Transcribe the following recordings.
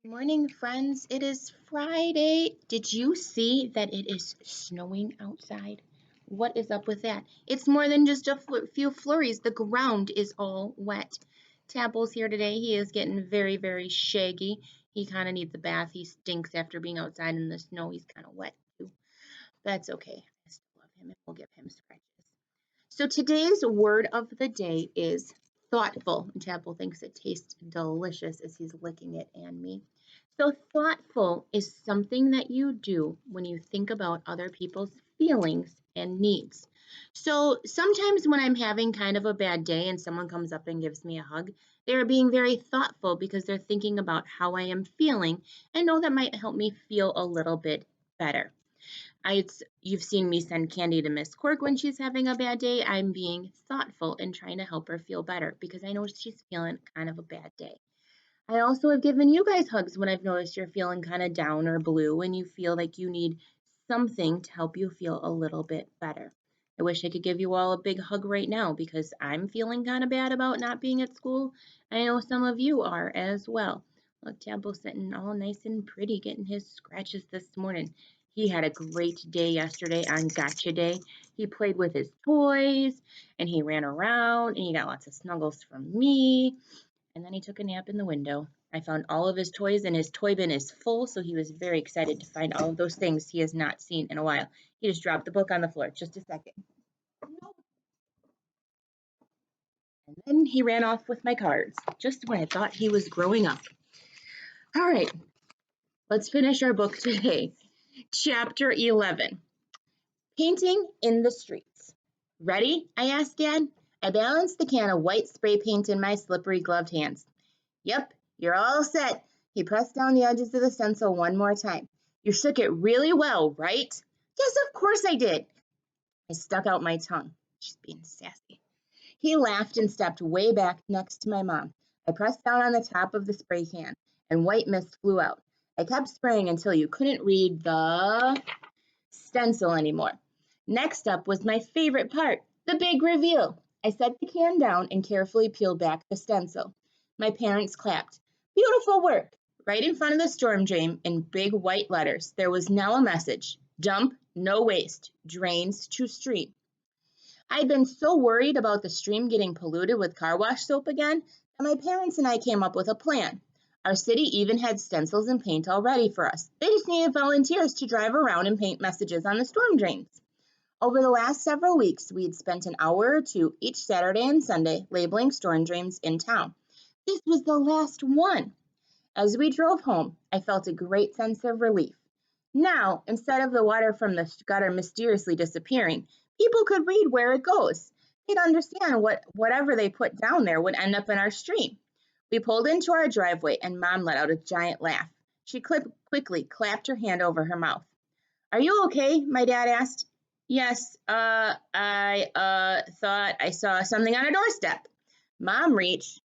Morning, friends. It is Friday. Did you see that it is snowing outside? What is up with that? It's more than just a few flurries. The ground is all wet. Tapple's here today. He is getting very, very shaggy. He kind of needs a bath. He stinks after being outside in the snow. He's kind of wet too. That's okay. I still love him and we'll give him scratches. So today's word of the day is thoughtful. And Chapel thinks it tastes delicious as he's licking it and me. So thoughtful is something that you do when you think about other people's feelings and needs. So sometimes when I'm having kind of a bad day and someone comes up and gives me a hug, they're being very thoughtful because they're thinking about how I am feeling and know that might help me feel a little bit better. You've seen me send candy to Miss Cork when she's having a bad day. I'm being thoughtful and trying to help her feel better because I know she's feeling kind of a bad day. I also have given you guys hugs when I've noticed you're feeling kind of down or blue and you feel like you need something to help you feel a little bit better. I wish I could give you all a big hug right now because I'm feeling kind of bad about not being at school. I know some of you are as well. Look, Tabo's sitting all nice and pretty getting his scratches this morning. He had a great day yesterday on Gotcha Day. He played with his toys and he ran around and he got lots of snuggles from me. And then he took a nap in the window. I found all of his toys and his toy bin is full, so he was very excited to find all of those things he has not seen in a while. He just dropped the book on the floor. Just a second. And then he ran off with my cards, just when I thought he was growing up. All right, let's finish our book today. Chapter 11, Painting in the Streets. Ready? I asked Dad. I balanced the can of white spray paint in my slippery gloved hands. Yep, you're all set. He pressed down the edges of the stencil one more time. You shook it really well, right? Yes, of course I did. I stuck out my tongue. She's being sassy. He laughed and stepped way back next to my mom. I pressed down on the top of the spray can, and white mist flew out. I kept spraying until you couldn't read the stencil anymore. Next up was my favorite part, the big reveal. I set the can down and carefully peeled back the stencil. My parents clapped. Beautiful work! Right in front of the storm drain in big white letters, there was now a message. Dump, no waste, drains to stream. I'd been so worried about the stream getting polluted with car wash soap again that my parents and I came up with a plan. Our city even had stencils and paint all ready for us. They just needed volunteers to drive around and paint messages on the storm drains. Over the last several weeks, we had spent an hour or two each Saturday and Sunday labeling storm drains in town. This was the last one. As we drove home, I felt a great sense of relief. Now, instead of the water from the gutter mysteriously disappearing, people could read where it goes. They'd understand whatever they put down there would end up in our stream. We pulled into our driveway and Mom let out a giant laugh. She quickly clapped her hand over her mouth. Are you okay? My dad asked. Yes, I thought I saw something on a doorstep. Mom reached.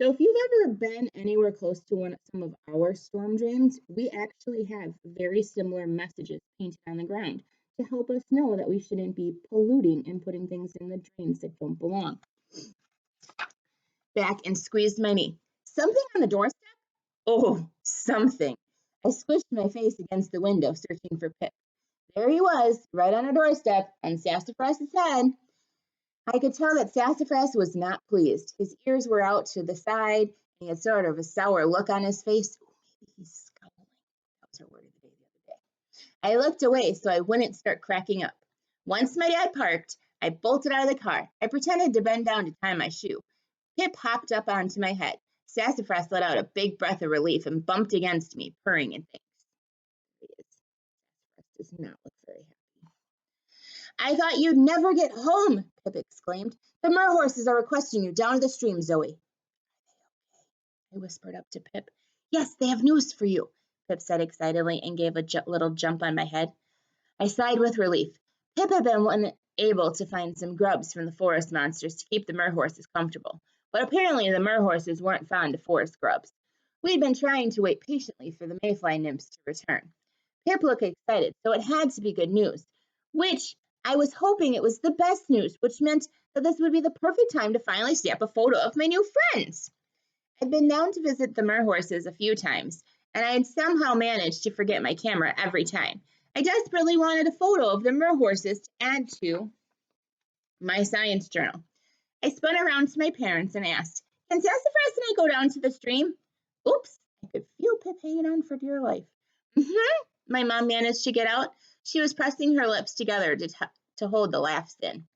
So if you've ever been anywhere close to some of our storm drains, we actually have very similar messages painted on the ground to help us know that we shouldn't be polluting and putting things in the drains that don't belong. Back and squeezed my knee. Something on the doorstep? Oh, something. I squished my face against the window, searching for Pip. There he was, right on our doorstep, on Sassafras's head. I could tell that Sassafras was not pleased. His ears were out to the side, and he had sort of a sour look on his face. Ooh, maybe he's scowling. That was her word of the day the other day. I looked away so I wouldn't start cracking up. Once my dad parked, I bolted out of the car. I pretended to bend down to tie my shoe. Pip hopped up onto my head. Sassafras let out a big breath of relief and bumped against me, purring and thanks. Sassafras does not look very happy. I thought you'd never get home, Pip exclaimed. The Merhorses are requesting you down to the stream, Zoe. I whispered up to Pip. Yes, they have news for you, Pip said excitedly and gave a little jump on my head. I sighed with relief. Pip had been able to find some grubs from the forest monsters to keep the Merhorses comfortable, but apparently the Merhorses weren't fond of forest grubs. We'd been trying to wait patiently for the mayfly nymphs to return. Pip looked excited, so it had to be good news, which I was hoping it was the best news, which meant that this would be the perfect time to finally snap a photo of my new friends. I'd been down to visit the Merhorses a few times, and I had somehow managed to forget my camera every time. I desperately wanted a photo of the Merhorses to add to my science journal. I spun around to my parents and asked, "Can Sassafras and I go down to the stream?" Oops, I could feel Pip hanging on for dear life. My mom managed to get out. She was pressing her lips together to hold the laughs in.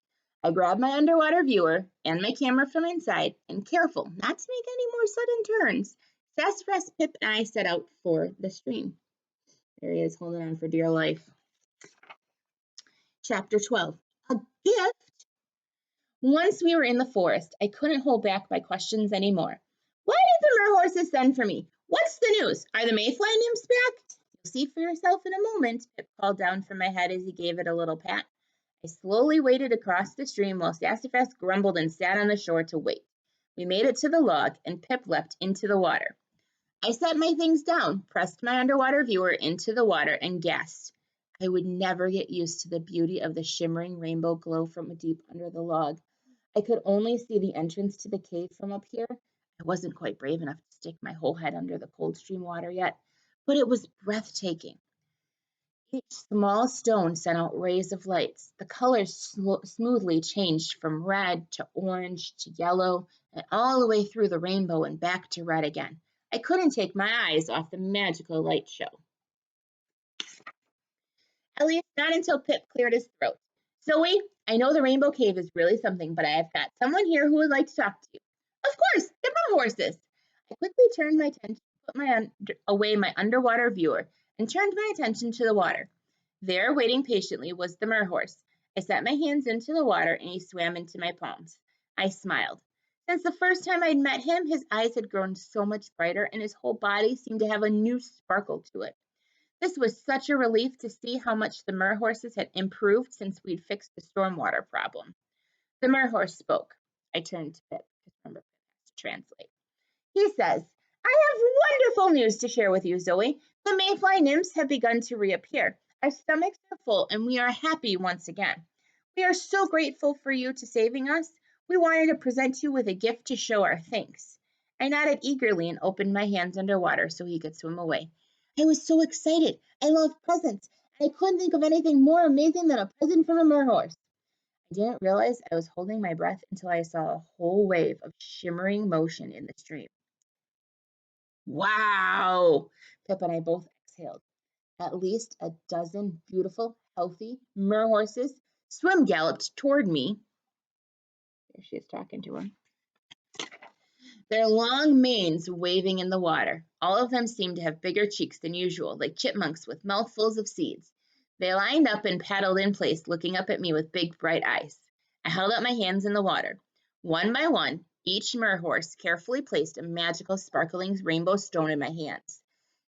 I grabbed my underwater viewer and my camera from inside, and careful not to make any more sudden turns, Sassafras, Pip, and I set out for the stream. There he is, holding on for dear life. Chapter 12. A gift? Once we were in the forest, I couldn't hold back my questions anymore. Why did the Merhorses send for me? What's the news? Are the mayfly nymphs back? You'll see for yourself in a moment, Pip called down from my head as he gave it a little pat. I slowly waded across the stream while Sassafras grumbled and sat on the shore to wait. We made it to the log, and Pip leapt into the water. I set my things down, pressed my underwater viewer into the water, and gasped. I would never get used to the beauty of the shimmering rainbow glow from deep under the log. I could only see the entrance to the cave from up here. I wasn't quite brave enough to stick my whole head under the cold stream water yet, but it was breathtaking. Each small stone sent out rays of lights. The colors smoothly changed from red to orange to yellow and all the way through the rainbow and back to red again. I couldn't take my eyes off the magical light show. At least not until Pip cleared his throat. Zoe, I know the Rainbow Cave is really something, but I've got someone here who would like to talk to you. Of course, the Merhorses. I quickly turned my attention, away my underwater viewer, and turned my attention to the water. There, waiting patiently, was the Merhorse. I set my hands into the water, and he swam into my palms. I smiled. Since the first time I'd met him, his eyes had grown so much brighter, and his whole body seemed to have a new sparkle to it. This was such a relief to see how much the Merhorses had improved since we'd fixed the stormwater problem. The Merhorse spoke. I turned to Pip, because remember, Pip has to translate. He says, I have wonderful news to share with you, Zoe. The mayfly nymphs have begun to reappear. Our stomachs are full, and we are happy once again. We are so grateful for you to saving us. We wanted to present you with a gift to show our thanks. I nodded eagerly and opened my hands underwater so he could swim away. I was so excited. I love presents, and I couldn't think of anything more amazing than a present from a merhorse. I didn't realize I was holding my breath until I saw a whole wave of shimmering motion in the stream. Wow! Pip and I both exhaled. At least a dozen beautiful, healthy merhorses swim galloped toward me. There she is talking to him. Their long manes waving in the water. All of them seemed to have bigger cheeks than usual, like chipmunks with mouthfuls of seeds. They lined up and paddled in place, looking up at me with big, bright eyes. I held up my hands in the water. One by one, each merhorse carefully placed a magical, sparkling rainbow stone in my hands.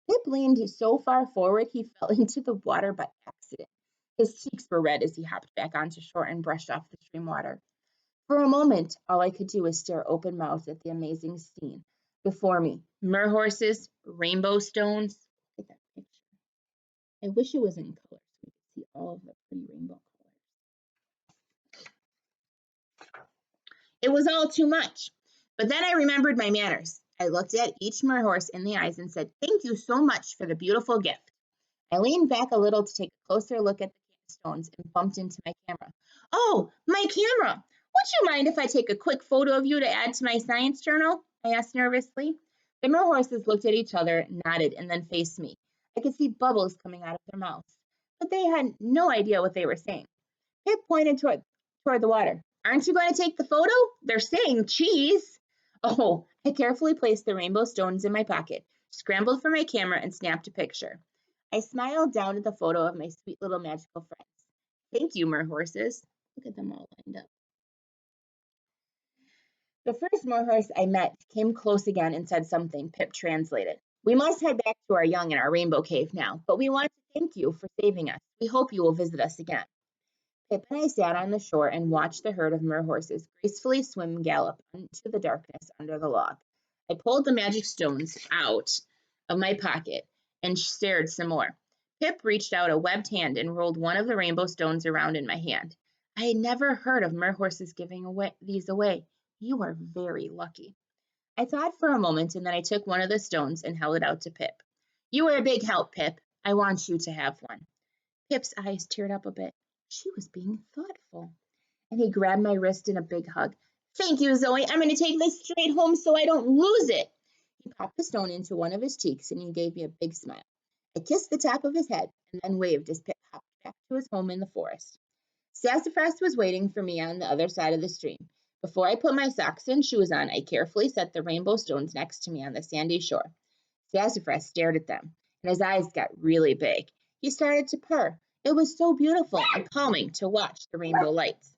Pip leaned so far forward he fell into the water by accident. His cheeks were red as he hopped back onto shore and brushed off the stream water. For a moment, all I could do was stare open-mouthed at the amazing scene before me. Merhorses, rainbow stones. Look at that picture. I wish it was in color so we could see all of the pretty rainbow colors. It was all too much. But then I remembered my manners. I looked at each merhorse in the eyes and said, "Thank you so much for the beautiful gift." I leaned back a little to take a closer look at the stones and bumped into my camera. "Oh, my camera! Would you mind if I take a quick photo of you to add to my science journal?" I asked nervously. The merhorses looked at each other, nodded, and then faced me. I could see bubbles coming out of their mouths, but they had no idea what they were saying. Pip pointed toward the water. "Aren't you going to take the photo? They're saying cheese." Oh, I carefully placed the rainbow stones in my pocket, scrambled for my camera, and snapped a picture. I smiled down at the photo of my sweet little magical friends. "Thank you, merhorses." Look at them all lined up. The first merhorse I met came close again and said something. Pip translated. "We must head back to our young in our rainbow cave now, but we want to thank you for saving us. We hope you will visit us again." Pip and I sat on the shore and watched the herd of merhorses gracefully swim and gallop into the darkness under the log. I pulled the magic stones out of my pocket and stared some more. Pip reached out a webbed hand and rolled one of the rainbow stones around in my hand. I had never heard of merhorses giving these away. You are very lucky. I thought for a moment and then I took one of the stones and held it out to Pip. You were a big help, Pip. I want you to have one. Pip's eyes teared up a bit. She was being thoughtful. And he grabbed my wrist in a big hug. Thank you, Zoe. I'm going to take this straight home so I don't lose it. He popped the stone into one of his cheeks and he gave me a big smile. I kissed the top of his head and then waved as Pip hopped back to his home in the forest. Sassafras was waiting for me on the other side of the stream. Before I put my socks and shoes on, I carefully set the rainbow stones next to me on the sandy shore. Sassafras stared at them, and his eyes got really big. He started to purr. It was so beautiful and calming to watch the rainbow lights.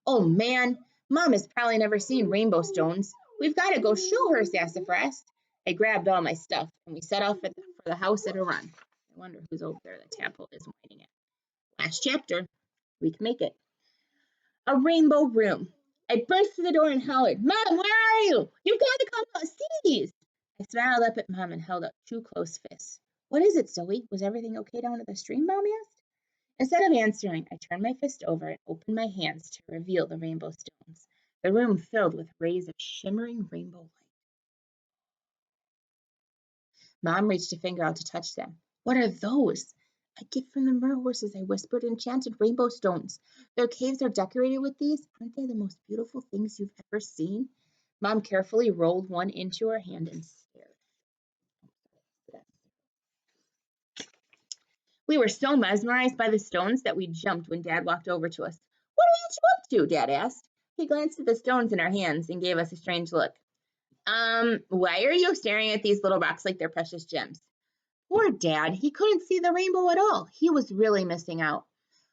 Oh man, Mom has probably never seen rainbow stones. We've got to go show her, Sassafras. I grabbed all my stuff, and we set off for the house at a run. I wonder who's over there that Tadpole is whining at. Last chapter. We can make it. A rainbow room. I burst through the door and hollered, Mom, where are you? You've got to come see these. I smiled up at Mom and held up two closed fists. What is it, Zoe? Was everything okay down at the stream, Mom asked? Instead of answering, I turned my fist over and opened my hands to reveal the rainbow stones. The room filled with rays of shimmering rainbow light. Mom reached a finger out to touch them. What are those? A gift from the Merhorses, I whispered. Enchanted rainbow stones. Their caves are decorated with these. Aren't they the most beautiful things you've ever seen? Mom carefully rolled one into her hand and stared. We were so mesmerized by the stones that we jumped when Dad walked over to us. What are you two up to? Dad asked. He glanced at the stones in our hands and gave us a strange look. Why are you staring at these little rocks like they're precious gems? Poor Dad, he couldn't see the rainbow at all. He was really missing out.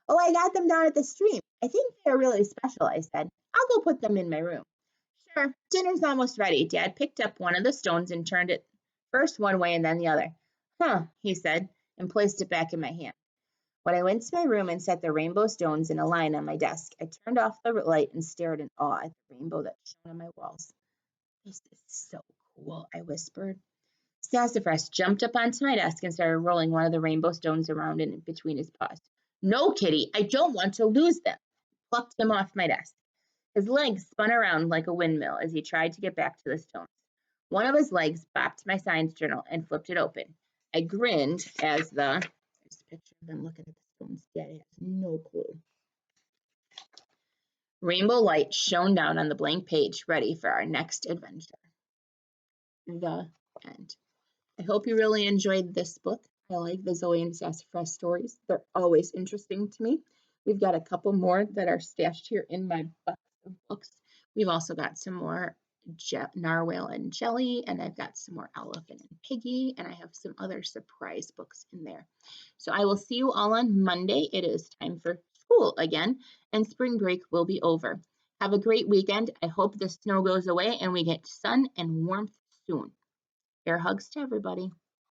Oh, I got them down at the stream. I think they're really special, I said. I'll go put them in my room. Sure, dinner's almost ready. Dad picked up one of the stones and turned it first one way and then the other. Huh, he said, and placed it back in my hand. When I went to my room and set the rainbow stones in a line on my desk, I turned off the light and stared in awe at the rainbow that shone on my walls. This is so cool, I whispered. Sassafras jumped up onto my desk and started rolling one of the rainbow stones around in between his paws. No, Kitty, I don't want to lose them. I plucked them off my desk. His legs spun around like a windmill as he tried to get back to the stones. One of his legs bopped my science journal and flipped it open. I grinned as there's a picture of them looking at the stones. Daddy has no clue. Rainbow light shone down on the blank page, ready for our next adventure. The end. I hope you really enjoyed this book. I like the Zoe and Sassafras stories. They're always interesting to me. We've got a couple more that are stashed here in my box of books. We've also got some more Narwhal and Jelly, and I've got some more Elephant and Piggy, and I have some other surprise books in there. So I will see you all on Monday. It is time for school again, and spring break will be over. Have a great weekend. I hope the snow goes away and we get sun and warmth soon. Air hugs to everybody.